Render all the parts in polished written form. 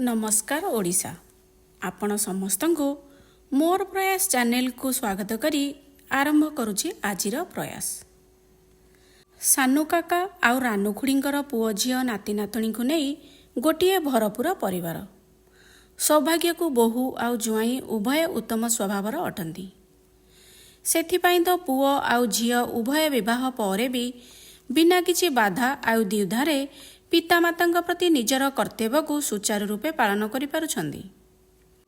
नमस्कार ओडिशा आपण समस्तंकु मोर प्रयास चैनल को स्वागत करी आरंभ करुछि आजिर प्रयास। सानु काका आउ रानू खुड़ींकर पुओ झियो नाती नातणी को नहीं गोटिए भरपूर परिवार। सौभाग्य को बोहू आउ जुआई उभय उत्तम स्वभावर अटंती। सेथिपाई तो पुओ आउ झियो उभय विवाह पर भी बिना किछि बाधा आउ द्विधारे पितामाता प्रति निजर कर्तव्य को सुचारू रूपे पालन करि पारुछंदी।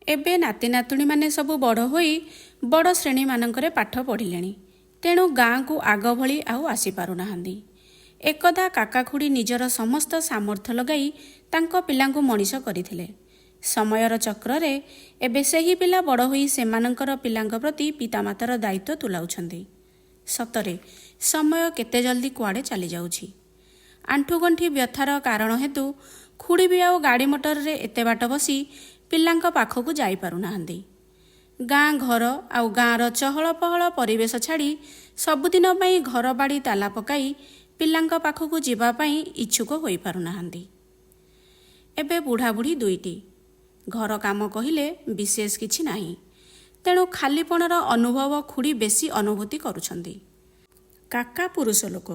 एबे नाती नातुणी माने सबु बड़ होई बड़ श्रेणी मानकरे पाठ पढ़िलेणी, तेणु गाँ को आग भली आउ आसी पारु नाहांदी। एकदा काका खुड़ी निजर समस्त सामर्थ्य लगाई तांको पिलांकु मनीष करिथिले। समयर चक्ररे एबे सेही पिला बड़ होई सेमानंकर पिलांक प्रति पितामातार दायित्व तुलाउछंदी। सतरे समय केते जल्दी कुआडे चली जाउछि। आंठुगंठी व्यथार कारण हेतु खुड़ी भी आउ गाड़ी मोटर रे एते बाट बसी पिलांक पाखकु जाई पारु नाहांदी। गाँ घर आउ गाँर चहल पहल परिवेश छाड़ी सबुदिन पई घर बाड़ी ताला पकाई पिलांक पाखकु जीवा पई इच्छुक होई पारु नाहांदी। एबे बुढ़ा बुढ़ी दुईटी, घर काम कहिले विशेष किछि नाही, तेणु खालीपणर अनुभव खुड़ी बेसी अनुभूति करुछंदी। काका पुरुष लोक,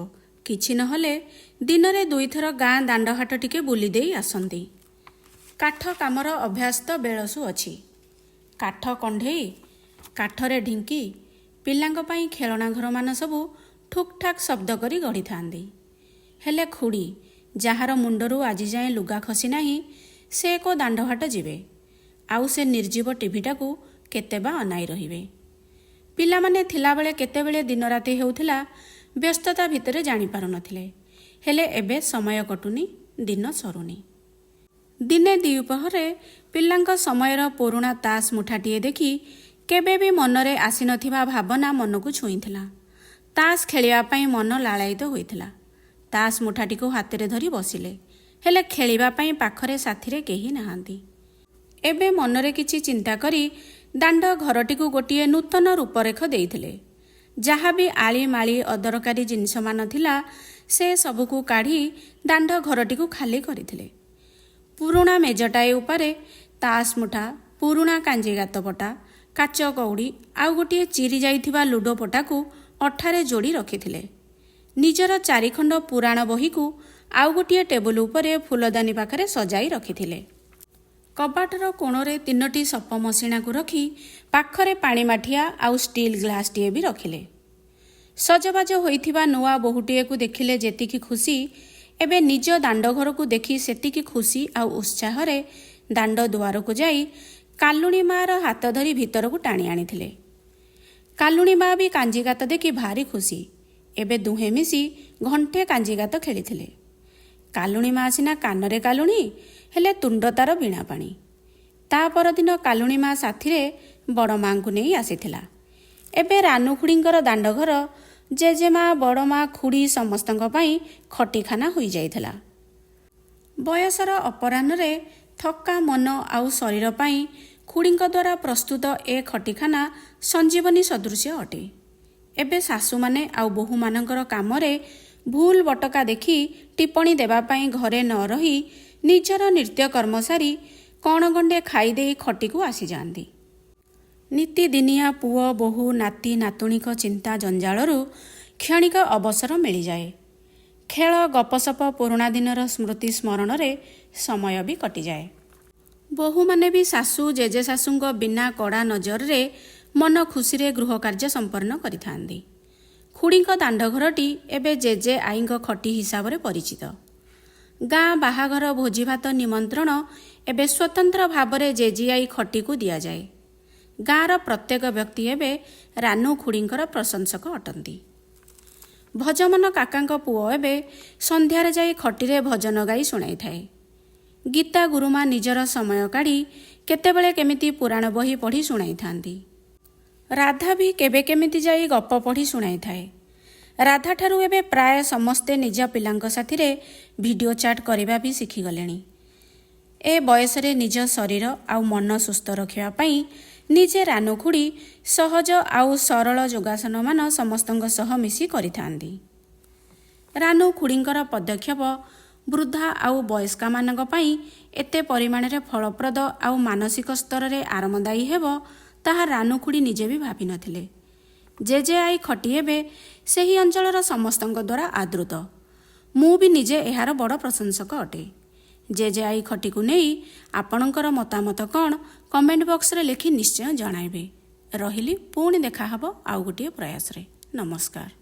किछि नहले दिनरे दुईथर गाँ दांडहाट टिके बुली देई आसंती। काठ कामर अभ्यास तो बेलसु अछि। काठ कंढेई, काठरे ढिंकी, पिलांक पई खेलना घर मान सबु ठुक ठाक शब्द करी गढ़ी थांदी। हेले खुड़ी जाहार मुंडरू आजि जाए लुगा खसी नाही, से एको दांडहाट जिवे, आउ से निर्जीव टीभीटाकू केते बा अनाई रहिबे। पिलामाने थिलाबेले केतेबेले दिन राति हेउथिला व्यस्तता भितरे जानी पारु नथिले। हेले एबे समय कटुनी, दिन सरुनी। दिने दिपहरे पिलांक समयर पुरुणा तास मुठाटिए देखि केबे भी मनरे आसी नथिबा भावना मनकु छुईथिला। तास खेलिया पई मन लालायित होइथिला। तास मुठाटिको हातरे धरी बसिले, हेले खेलिबा पई पाखरे साथीरे केही नाहांती। एबे मनरे किछि चिंता करी दांड घरटिकु गोटिए नूतन रूपरेख देइथिले। जहाँ भी आली माली अदरकारी जिनिष मान थिला से सबुकु काढ़ी दांड घरटिकु खाली करिथिले। पुरुणा मेजटाए उपरे तास मुठा, पुरुणा कांजी गात पटा, काच कौड़ी आउ गोटिए चिरी जाइथिबा लुडो पटाकू अठारे जोड़ी रखिथिले। निजर चारिखंड पुराण बहीकू आउ गोटिए टेबुल उपरे फूलदानी पाखरे सजाई रखिथिले। कबाटर कोणरे तीनोटी सप मसिणा को रखी पाखरे पानी माठिया आउ स्टील ग्लास टीए भी रखिले। सजबाज होइथिबा नुआ बहुटीए को देखिले जेतिकी खुशी, एबे निज दांड घर को देखी सेतिकी खुशी आउ उत्साह रे दांड दुआर को जाई कालुणी मार हाथ धरी भीतर को टाणी आनिथिले। कालुणी मा भी कांजीगात देखी भारी खुशी। एबे दुहे मिसी घंटे कांजीगात खेलिथिले। कालुणी मा सिना कानरे कालुणी, हेले तुंड तार बीणा पाणी। ता परदिन कालुणी मा साथीरे बड़ मां को नहीं आसीथिला। एबे रानू खुड़ींकर दांड घर जेजेमा बड़ मां खुड़ी समस्तंक पई खटीखाना होई जाइथिला। बयसर अपराह्ନରେ थक्का मन आउ शरीर पई खुड़ींक द्वारा प्रस्तुत ए खटीखाना संजीवनी सदृश्य अटे। एबे सासु माने आउ बोहू मानकर कामरे भूल बटका देखी टिप्पणी देबा पई घरे न रही निजर नृत्य कर्म सारी कण गंडे खाईदे खटी को आसी जाती। नीतिदिनिया पुओ बोहू नाती नातुणीक चिंता जंजालरू क्षणिक अवसर मिल जाए। खेल गपसप पुराणा दिनर स्मृति स्मरण रे समय भी कटि जाए। बोहू माने भी सासु जेजे सासुंक बिना कड़ा नजर रे मन खुशी रे गृह कार्य संपन्न करिथांदी। खुड़ींक दांड घरटी एबे जेजे आईंक खटी हिसाब रे परिचित। गाँ बाहाघर भोजी भात निमंत्रण एबे स्वतंत्र भावरे जेजिआई खटी को दिया जाए। गाँर प्रत्येक व्यक्ति एबे रानू खुड़ींकर प्रशंसक अटंती। भजमन काकांक पुओ एबे संध्यारे जाई खटीरे भजन गाई शुणाई थाए। गीता गुरुमा निजर समय काढ़ी केतेबेले केमिति पुराण बही पढ़ी शुणाई थांती। राधा भी केबे केमिति जाई गप पढ़ी शुणाई थाए। राधा ठारू एबे प्राय समस्ते निज पिलांक साथिरे वीडियो चाट करिबा भी शिखी गलेनी। ए बयसरे निज शरीर आउ मन सुस्थ रखिबा पई निजे रानू खुड़ी सहज आउ सरल योगासन मान समस्तंक सह मिसी करिथांदी। रानू खुड़ींकर पदक्षेप ବୃଦ୍ଧା ଆଉ ବୟସ୍କାମାନଙ୍କ ପାଇଁ ଏତେ ପରିମାଣରେ ଫଳପ୍ରଦ ଆଉ ମାନସିକ ସ୍ତରରେ ଆରାମଦାୟୀ ହେବ ତାହା ରାନୁଖୁଡ଼ି ନିଜେ ବି ଭାବିନଥିଲେ। ଜେଜେ ଆଈ ଖଟି ଏବେ ସେହି ଅଞ୍ଚଳର ସମସ୍ତଙ୍କ ଦ୍ୱାରା ଆଦୃତ। ମୁଁ ବି ନିଜେ ଏହାର ବଡ଼ ପ୍ରଶଂସକ ଅଟେ। ଜେଜେ ଆଈ ଖଟିକୁ ନେଇ ଆପଣଙ୍କର ମତାମତ କ'ଣ କମେଣ୍ଟ ବକ୍ସରେ ଲେଖି ନିଶ୍ଚୟ ଜଣାଇବେ। ରହିଲି, ପୁଣି ଦେଖାହେବ ଆଉ ଗୋଟିଏ ପ୍ରୟାସରେ। ନମସ୍କାର।